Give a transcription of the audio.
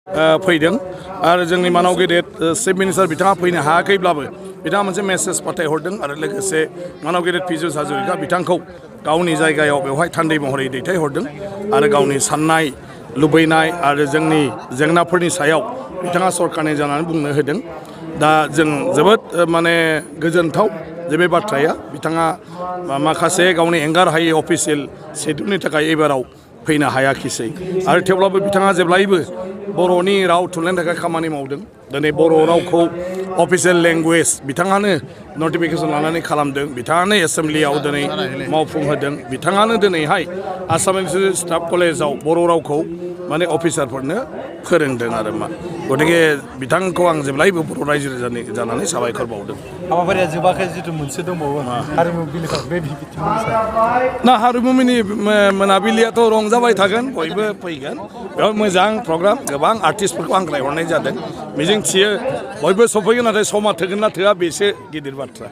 फैदों आरो जोंनि मानाव गेदेर चिफ मिनिस्टार बिथाङा फैनो हायाखैब्लाबो बिथाङा मोनसे मेसेज फाथायहरदों आरो लोगोसे मानाव गेदेर पीयूष हाजरिका बिथांखौ गावनि जायगायाव बेवहाय थान्दै महरै दैथायहरदों आरो गावनि साननाय लुबैनाय आरो जोंनि जेंनाफोरनि सायाव बिथाङा सरकारनि जानानै बुंनो होदों। दा जों जोबोद माने गोजोनथाव जे बे बाथ्राया बिथाङा माखासे गावनि एंगार हायै अफिसियेल शेड्युलनि थाखाय एबाराव फैनो हायाखिसै आरो थेवब्लाबो बिथाङा जेब्लायबो बर'नि राव थुनलाइनि थाखाय खामानि मावदों। दिनै बर' रावखौ अफिसियेल लेंगुवेज बिथाङानो नटिफिकेसन लानानै खालामदों, बिथाङानो एसेम्ब्लियाव दिनै मावफुंहोदों, बिथाङानो दिनैहाय आसाम इनस्टिटिउट स्टाफ कलेजाव बर' रावखौ माने अफिसारफोरनो फोरोंदों आरो मा गतिके बिथांखौ आं जेब्लायबो बर' रायजो जानानै साबायखर बावदों। हाबाफारिया जोबाखै जिथु मोनसे दंबावो हारिमु बिलिफां बे बिथिंनि ना हारिमुनि मोनाबिलियाथ' रंजाबाय थागोन, बयबो फैगोन, बेयाव मोजां प्रग्राम गोबां आर्टिस्टफोरखौ हांख्रायहरनाय जादों। मिजिं थियो बयबो सफैगोन, नाथाय समा थोगोन ना थोआ बेसो गिदिर बाथ्रा।